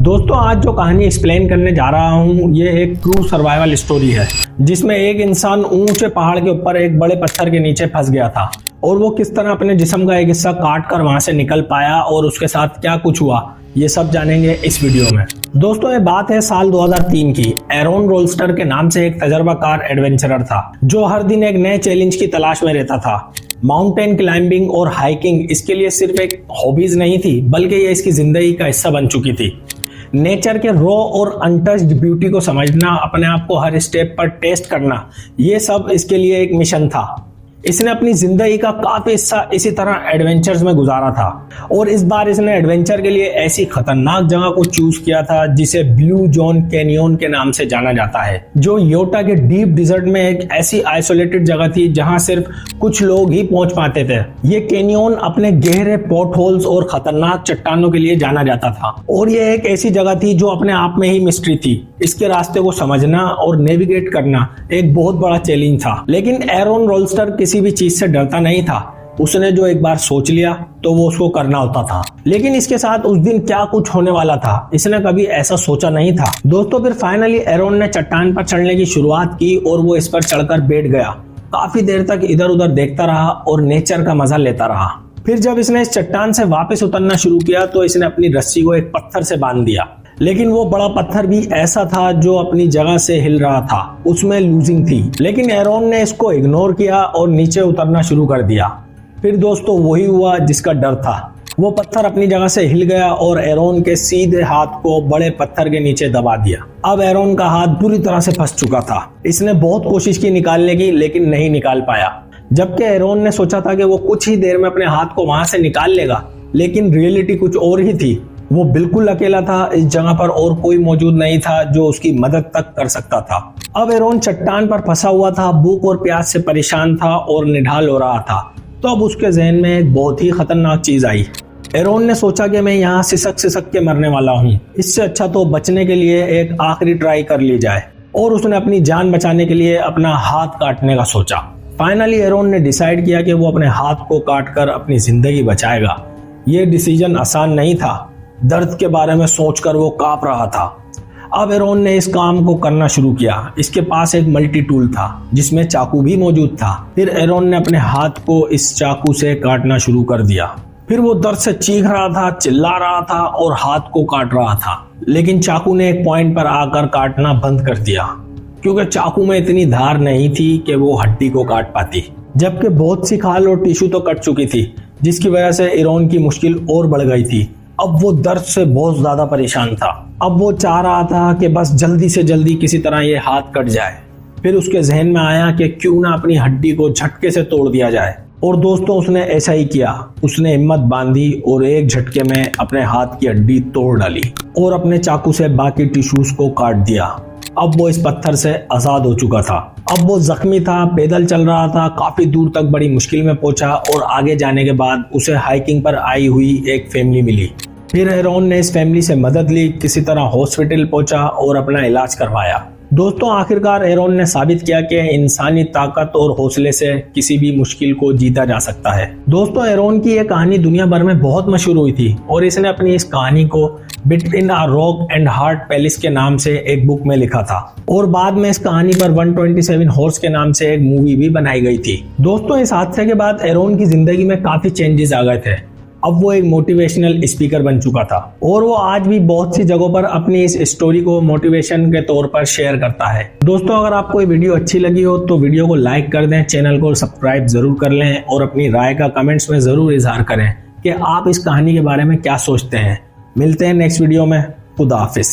दोस्तों आज जो कहानी एक्सप्लेन करने जा रहा हूँ ये एक ट्रू सर्वाइवल स्टोरी है, जिसमें एक इंसान ऊंचे पहाड़ के ऊपर एक बड़े पत्थर के नीचे फंस गया था और वो किस तरह अपने जिस्म का एक हिस्सा काट कर वहां से निकल पाया और उसके साथ क्या कुछ हुआ ये सब जानेंगे इस वीडियो में। दोस्तों ये बात है साल 2003 की। एरोन रोल्स्टर के नाम से एक तजर्बाकार एडवेंचरर था जो हर दिन एक नए चैलेंज की तलाश में रहता था। माउंटेन क्लाइंबिंग और हाइकिंग इसके लिए सिर्फ एक हॉबीज नहीं थी, बल्कि ये इसकी जिंदगी का हिस्सा बन चुकी थी। नेचर के रॉ और अनटच्ड ब्यूटी को समझना, अपने आप को हर स्टेप पर टेस्ट करना, ये सब इसके लिए एक मिशन था। इसने अपनी जिंदगी का काफी हिस्सा इसी तरह एडवेंचर्स में गुजारा था और इस बार इसने एडवेंचर के लिए ऐसी खतरनाक जगह को चूज किया था जिसे ब्लू जोन कैनियन के नाम से जाना जाता है, जो यूटा के डीप डिजर्ट में एक ऐसी आइसोलेटेड जगह थी जहां सिर्फ कुछ लोग ही पहुंच पाते थे। ये कैनियन अपने गहरे पॉट होल्स और खतरनाक चट्टानों के लिए जाना जाता था और ये एक ऐसी जगह थी जो अपने आप में ही मिस्ट्री थी। इसके रास्ते को समझना और नेविगेट करना एक बहुत बड़ा चैलेंज था, लेकिन एरोन रोल्स्टर किसी भी चीज से डरता नहीं था। उसने जो एक बार सोच लिया तो वो उसको करना होता था। लेकिन इसके साथ उस दिन क्या कुछ होने वाला था इसने कभी ऐसा सोचा नहीं था। दोस्तों फिर फाइनली एरोन ने चट्टान पर चढ़ने की शुरुआत की और वो इस पर चढ़कर बैठ गया। काफी देर तक इधर उधर देखता रहा और नेचर का मजा लेता रहा। फिर जब इसने इस चट्टान से वापस उतरना शुरू किया तो इसने अपनी रस्सी को एक पत्थर से बांध दिया, लेकिन वो बड़ा पत्थर भी ऐसा था जो अपनी जगह से हिल रहा था, उसमें लूजिंग थी। लेकिन एरोन ने इसको इग्नोर किया और नीचे उतरना शुरू कर दिया। फिर दोस्तों वही हुआ जिसका डर था। वो पत्थर अपनी जगह से हिल गया और एरोन के सीधे हाथ को बड़े पत्थर के नीचे दबा दिया। अब एरोन का हाथ बुरी तरह से फंस चुका था। इसने बहुत कोशिश की निकालने की, लेकिन नहीं निकाल पाया। जबकि एरोन ने सोचा था कि वो कुछ ही देर में अपने हाथ को वहां से निकाल लेगा, लेकिन रियलिटी कुछ और ही थी। वो बिल्कुल अकेला था इस जगह पर और कोई मौजूद नहीं था जो उसकी मदद तक कर सकता था। अब एरोन चट्टान पर फंसा हुआ था, भूख और प्यास से परेशान था और निढाल हो रहा था। तो अब उसके जहन में एक बहुत ही खतरनाक चीज आई। एरोन ने सोचा कि मैं यहाँ सिसक के मरने वाला हूँ, इससे अच्छा तो बचने के लिए एक आखिरी ट्राई कर ली जाए। और उसने अपनी जान बचाने के लिए अपना हाथ काटने का सोचा। फाइनली एरोन ने डिसाइड किया कि वो अपने हाथ को काटकर अपनी जिंदगी बचाएगा। ये डिसीजन आसान नहीं था। दर्द के बारे में सोचकर वो कांप रहा था। अब एरोन ने इस काम को करना शुरू किया। इसके पास एक मल्टी टूल था जिसमें चाकू भी मौजूद था। फिर एरोन ने अपने हाथ को इस चाकू से काटना शुरू कर दिया। फिर वो दर्द से चीख रहा था, चिल्ला रहा था और हाथ को काट रहा था, लेकिन चाकू ने एक पॉइंट पर आकर काटना बंद कर दिया, क्योंकि चाकू में इतनी धार नहीं थी कि वो हड्डी को काट पाती। जबकि बहुत सी खाल और टिश्यू तो कट चुकी थी, जिसकी वजह से एरोन की मुश्किल और बढ़ गई थी। अब वो दर्द से बहुत ज्यादा परेशान था। अब वो चाह रहा था कि बस जल्दी से जल्दी किसी तरह ये हाथ कट जाए। फिर उसके जहन में आया कि क्यों ना अपनी हड्डी को झटके से तोड़ दिया जाए। और दोस्तों उसने ऐसा ही किया। उसने हिम्मत बांधी और एक झटके में अपने हाथ की हड्डी तोड़ डाली और अपने चाकू से बाकी टिश्यूज को काट दिया। अब वो इस पत्थर से आजाद हो चुका था। अब वो जख्मी था, पैदल चल रहा था, काफी दूर तक बड़ी मुश्किल में पहुंचा और आगे जाने के बाद उसे हाइकिंग पर आई हुई एक फैमिली मिली। फिर एरोन ने इस फैमिली से मदद ली, किसी तरह हॉस्पिटल पहुंचा और अपना इलाज करवाया। दोस्तों आखिरकार एरोन ने साबित किया कि इंसानी ताकत और हौसले से किसी भी मुश्किल को जीता जा सकता है। दोस्तों एरोन की यह कहानी दुनिया भर में बहुत मशहूर हुई थी और इसने अपनी इस कहानी को between a rock and hard palace के नाम से एक बुक में लिखा था और बाद में इस कहानी पर 127 हॉर्स के नाम से एक मूवी भी बनाई गई थी। दोस्तों इस हादसे के बाद एरोन की जिंदगी में काफी चेंजेस आ गए थे। अब वो एक मोटिवेशनल स्पीकर बन चुका था और वो आज भी बहुत सी जगहों पर अपनी इस स्टोरी को मोटिवेशन के तौर पर शेयर करता है। दोस्तों अगर आपको ये वीडियो अच्छी लगी हो तो वीडियो को लाइक कर दें, चैनल को सब्सक्राइब जरूर कर लें और अपनी राय का कमेंट्स में जरूर इजहार करें कि आप इस कहानी के बारे में क्या सोचते हैं। मिलते हैं नेक्स्ट वीडियो में। खुदा हाफिज।